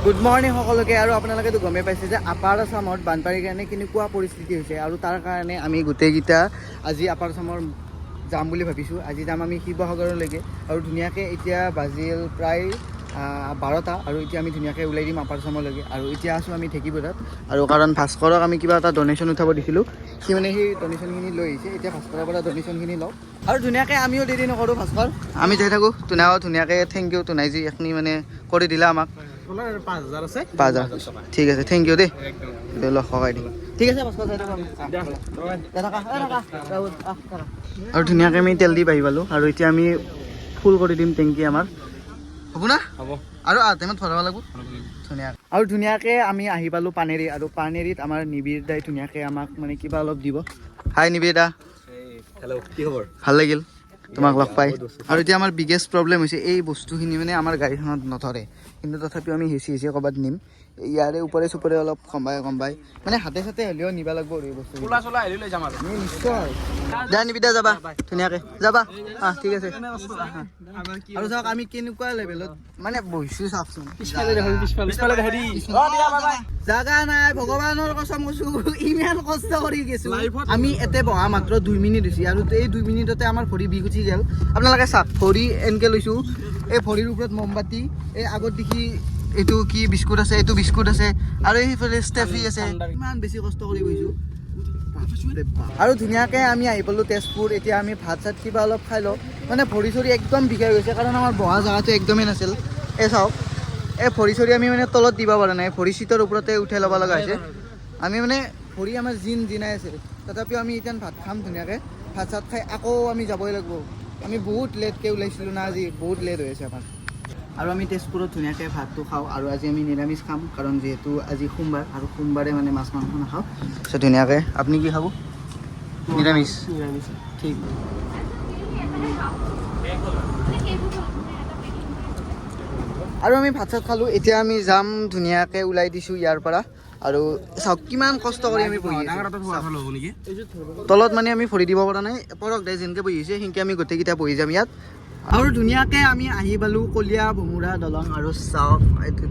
Good morning সকলোকে। আৰু আপোনালোকেতো গমেই পাইছে যে আপাৰ আছামত বানপানীৰ কাৰণে কেনেকুৱা পৰিস্থিতি হৈছে, আৰু তাৰ কাৰণে আমি গোটেইকেইটা আজি আপাৰ আছামৰ যাম বুলি ভাবিছোঁ। আজি যাম আমি শিৱসাগৰলৈকে, আৰু ধুনীয়াকৈ এতিয়া বাজিল প্ৰায় 12টা, আৰু এতিয়া আমি ধুনীয়াকৈ ওলাই দিম আপাৰ আছামলৈকে। আৰু এতিয়া আছোঁ আমি ঢেকীপুৰত, আৰু কাৰণ ভাস্কৰক আমি কিবা এটা ডনেশ্যন উঠাব দিছিলোঁ, সি মানে সেই ডনেশ্যনখিনি লৈ আহিছে। এতিয়া ভাস্কৰৰ পৰা ডনেশ্যনখিনি লওঁ, আৰু ধুনীয়াকৈ আমিও দেৰি নকৰোঁ। ভাস্কৰ, আমি যাই থাকোঁ। তোনাও ধুনীয়াকৈ থেংক ইউ, তোনাই যি এইখিনি মানে কৰি দিলা আমাক। 5,000 আছে, 5,000 ঠিক আছে, থেংক ইউ দেই, লগ সহায় দিম। ঠিক আছে ভাস্কৰ, যাই থাকোঁ। আৰু ধুনীয়াকৈ আমি তেল দি বাঢ়ি পালোঁ, আৰু এতিয়া আমি ফুল কৰি দিম টেংকি আমাৰ, হ'ব না? হ'ব। আৰু টাইমত ভৰাব লাগিব ধুনীয়াকৈ। আৰু ধুনীয়াকৈ আমি আহি পালোঁ পানেৰী, আৰু পানেৰীত আমাৰ নিবিৰ দাই ধুনীয়াকৈ আমাক মানে কিবা অলপ দিব। হাই নিবিৰ দা, হেল্ল', কি খবৰ? ভাল লাগিল তোমাক লগ পাই। আৰু এতিয়া আমাৰ বিগেষ্ট প্ৰব্লেম হৈছে এই বস্তুখিনি মানে আমাৰ গাড়ীখনত নধৰে, কিন্তু তথাপিও আমি হেঁচি হেঁচি ক'ৰবাত নিম। ইয়াৰে ওপৰে চোপৰে অলপ কমাই মানে হাতে চাতে হ'লেও নিব লাগিব আৰু এই বস্তু লৈ যাম আৰু নিশ্চয়। দা নিবিদা যাবা ধুনীয়াকৈ যাবা, ঠিক আছে। আৰু চাওক আমি কেনেকুৱা লেভেলত মানে বহিছোঁ, চাওকচোন। জাগা নাই, ভগৱানৰ কসম কৈছোঁ, ইমান কষ্ট কৰি গৈছোঁ আমি। এতে বহা মাত্ৰ 2 মিনিট হৈছে, আৰু এই 2 মিনিটতে আমাৰ ভৰি বিষ উঠি গ'ল। আপোনালোকে চাওক, ভৰি এনেকৈ লৈছোঁ, এই ভৰিৰ ওপৰত মমবাতি, এই আগত দেখি এইটো কি বিস্কুট আছে, এইটো বিস্কুট আছে, আৰু এইফালে ষ্টেফি আছে। ইমান বেছি কষ্ট কৰি গৈছোঁ। আৰু ধুনীয়াকৈ আমি আহি পালোঁ তেজপুৰ। এতিয়া আমি ভাত চাত কিবা অলপ খাই লওঁ, মানে ভৰি চৰি একদম বিষাই গৈছে, কাৰণ আমাৰ বহা জেগাটো একদমেই নাছিল। এই চাওক, এই ভৰি চৰি আমি মানে তলত দিব পৰা নাই, ভৰি চিটৰ ওপৰতে উঠাই ল'ব লগা হৈছে। আমি মানে ভৰি আমাৰ জিনাই আছে, তথাপিও আমি এতিয়া ভাত খাম ধুনীয়াকৈ। ভাত চাত খাই আকৌ আমি যাবই লাগিব। আমি বহুত লেটকৈ ওলাইছিলোঁ না, আজি বহুত লেট হৈ আছে আমাৰ। আৰু আমি তেজপুৰত ধুনীয়াকৈ ভাতটো খাওঁ, আৰু আজি আমি নিৰামিষ খাম, কাৰণ যিহেতু আজি সোমবাৰ, আৰু সোমবাৰে মানে মাছ মাংস নাখাওঁ। চ' ধুনীয়াকৈ আপুনি কি খাব? নিৰামিষ, ঠিক। আৰু আমি ভাত চাত খালোঁ, এতিয়া আমি যাম, ধুনীয়াকৈ ওলাই দিছোঁ ইয়াৰ পৰা। আৰু চাওক কিমান কষ্ট কৰি আমি বহি আছোঁ তলত, মানে আমি ভৰি দিব পৰা নাই। পৰক দে যেনেকৈ বহি আছে সেনেকৈ আমি গোটেইকেইটা বহি যাম ইয়াত। আৰু ধুনীয়াকৈ আমি আহি পালোঁ কলীয়া ভোমোৰা দলং, আৰু চাওক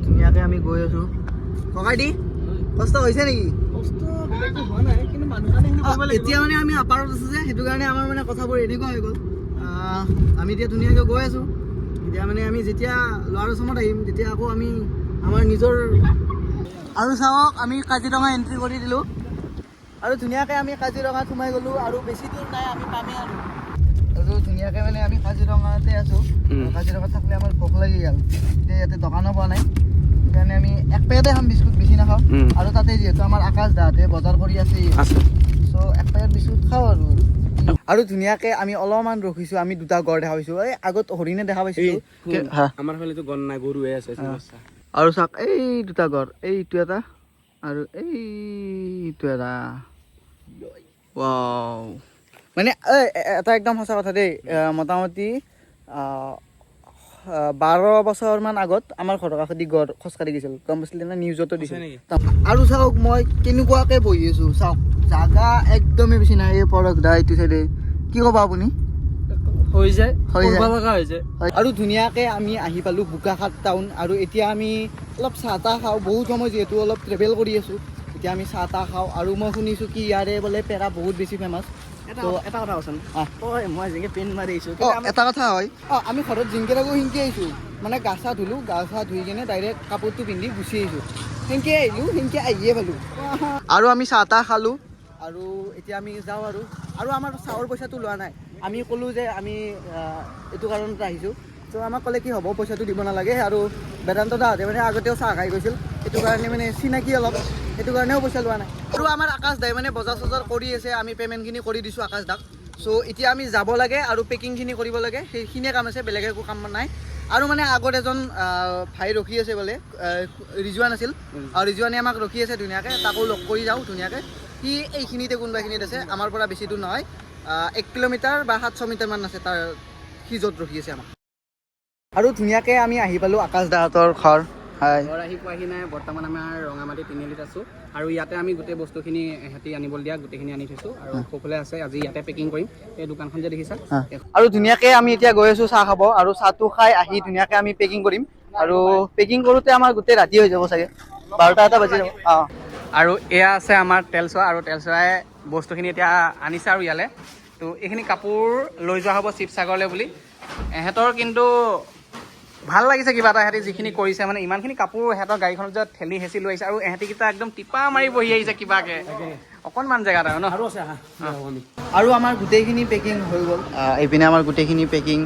ধুনীয়াকৈ আমি গৈ আছোঁ। ককাইদি কষ্ট হৈছে নেকি? এতিয়া মানে আমি আপাৰত আছোঁ যে, সেইটো কাৰণে আমাৰ মানে কথাবোৰ এনেকুৱা হৈ গ'ল। আমি এতিয়া ধুনীয়াকৈ গৈ আছোঁ। এতিয়া মানে আমি যেতিয়া লোৱাৰ আছামত আহিম, তেতিয়া আকৌ আমি আমাৰ নিজৰ। আৰু চাওক, আমি কাজিৰঙা এণ্ট্ৰি কৰি দিলোঁ, আৰু ধুনীয়াকৈ আমি কাজিৰঙাত সোমাই গ'লোঁ, আৰু বেছি দূৰ নাই, আমি পামেই আৰু ধুনীয়াকৈ মানে আমি কাজিৰঙাতে আছোঁ। কাজিৰঙাত থাকিলে আমাৰ ভোক লাগি গ'ল, এতিয়া ইয়াতে দোকানো পোৱা নাই, সেইকাৰণে আমি এক পেকেটে খাম, বিস্কুট বেছি নাখাওঁ। আৰু তাতে যিহেতু আমাৰ আকাশ দাহঁতে বজাৰ কৰি আছে, চ' এক পেকেট বিস্কুট খাওঁ আৰু ধুনীয়াকৈ আমি অলপমান ৰখিছোঁ। আমি 2টা গড় দেখা পাইছোঁ, এই আগত হৰিণে দেখা পাইছিলোঁ। আমাৰ ফালেতো গড় নাই, গৰু হৈ আছে। আৰু চাওক এই 2টা গড়, এইটো এটা আৰু এইটো এটা। ৱাও, মানে এটা একদম সঁচা কথা দেই। মোটামুটি 12 বছৰমান আগত আমাৰ ঘৰৰ কাষেদি গড় খোজকাঢ়ি গৈছিল, গম পাইছিলে না? নিউজতো দিছে। আৰু চাওক মই কেনেকুৱাকৈ বহি আছোঁ, চাওক জাগা একদমেই বেছি নাই। এই পৰক দা এইটো চাইডে কি ক'ব আপুনি? হৈ যায়। আৰু ধুনীয়াকৈ আমি আহি পালোঁ বোকাখাট টাউন, আৰু এতিয়া আমি অলপ চাহ তাহ খাওঁ। বহুত সময় যিহেতু অলপ ট্ৰেভেল কৰি আছোঁ, এতিয়া আমি চাহ তাহ খাওঁ। আৰু মই শুনিছোঁ কি ইয়াৰে বোলে পেৰা বহুত বেছি ফেমাছ। এটা কথা কচোন, মই যেনেকৈ পেন মাৰি আহিছোঁ, এটা কথা হয়, আমি ঘৰত জিংকে থাকোঁ সিংকে আহিছোঁ, মানে গা চা ধুলোঁ, গা চা ধুই কিনে ডাইৰেক্ট কাপোৰটো পিন্ধি গুচি আহিছোঁ, সেনেকৈ আহিলোঁ, সেনেকৈ আহিয়ে পালোঁ। আৰু আমি চাহ তাহ খালোঁ, আৰু এতিয়া আমি যাওঁ। আৰু আমাৰ চাহৰ পইচাটো লোৱা নাই। আমি ক'লোঁ যে আমি এইটো কাৰণত আহিছোঁ, ত' আমাক ক'লে কি হ'ব, পইচাটো দিব নালাগে। আৰু বেদান্ত দাহঁতে মানে আগতেও চাহ খাই গৈছিল, সেইটো কাৰণে মানে চিনাকি অলপ, সেইটো কাৰণেও পইচা লোৱা নাই। আৰু আমাৰ আকাশ দাই মানে বজাৰ চজাৰ কৰি আছে, আমি পে'মেণ্টখিনি কৰি দিছোঁ আকাশ দাক। চ' এতিয়া আমি যাব লাগে আৰু পেকিংখিনি কৰিব লাগে, সেইখিনিয়ে কাম আছে, বেলেগ একো কাম নাই। আৰু মানে আগত এজন ভাই ৰখি আছে বোলে, ৰিজৱান আছিল, আৰু ৰিজৱানে আমাক ৰখি আছে ধুনীয়াকৈ, তাকো লগ কৰি যাওঁ ধুনীয়াকৈ। সি এইখিনিতে কোনোবাখিনিত আছে, আমাৰ পৰা বেছি দূৰ নহয়, 1 কিলোমিটাৰ বা 700 মিটাৰমান আছে তাৰ, সি য'ত ৰখি আছে আমাক। আৰু ধুনীয়াকৈ আমি আহি পালোঁ আকাশ দাহঁতৰ ঘৰ। ঘৰ আহি পোৱাহি নাই, বৰ্তমান আমাৰ ৰঙামাটি তিনিআলিত আছোঁ, আৰু ইয়াতে আমি গোটেই বস্তুখিনি সিহঁতি আনিবলৈ দিয়া গোটেইখিনি আনি থৈছোঁ, আৰু সকলোৱে আছে। আজি ইয়াতে পেকিং কৰিম, এই দোকানখন যে দেখিছা। আৰু ধুনীয়াকৈ আমি এতিয়া গৈ আছোঁ চাহ খাব, আৰু চাহটো খাই আহি ধুনীয়াকৈ আমি পেকিং কৰিম। আৰু পেকিং কৰোঁতে আমাৰ গোটেই ৰাতি হৈ যাব চাগে 12টা এটা বাজি যাব অঁ আৰু এয়া আছে আমাৰ তেলচোৱা আৰু তেলচোৱাই বস্তুখিনি এতিয়া আনিছে আৰু ইয়ালৈ তো এইখিনি কাপোৰ লৈ যোৱা হ'ব শিৱসাগৰলৈ বুলি এহেঁতৰ কিন্তু ভাল লাগিছে কিবা এটা এহেঁতি যিখিনি কৰিছে মানে ইমানখিনি কাপোৰ এহেঁতৰ গাড়ীখনত যে ঠেলি হেঁচি লৈ আহিছে আৰু এহেঁতিকেইটা একদম টিপা মাৰি বহি আহিছে কিবাকৈ অকণমান জেগাত আৰু ন আৰু আছে আহা আৰু আমাৰ গোটেইখিনি পেকিং হৈ গ'ল এইপিনে আমাৰ গোটেইখিনি পেকিং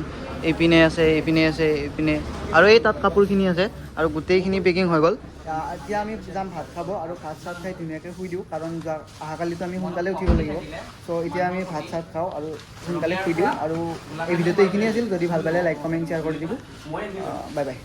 এইপিনে আছে এইপিনে আৰু এই তাত কাপোৰখিনি আছে আৰু গোটেইখিনি পেকিং হৈ গ'ল এতিয়া আমি যাম ভাত খাব আৰু ভাত চাত খাই ধুনীয়াকৈ শুই দিওঁ কাৰণ অহাকালিতো আমি সোনকালে উঠিব লাগিব চ' এতিয়া আমি ভাত চাত খাওঁ আৰু সোনকালে শুই দিওঁ আৰু এই ভিডিঅ'টো এইখিনি আছিল যদি ভাল পালে লাইক কমেণ্ট শ্বেয়াৰ কৰি দিব বাই বাই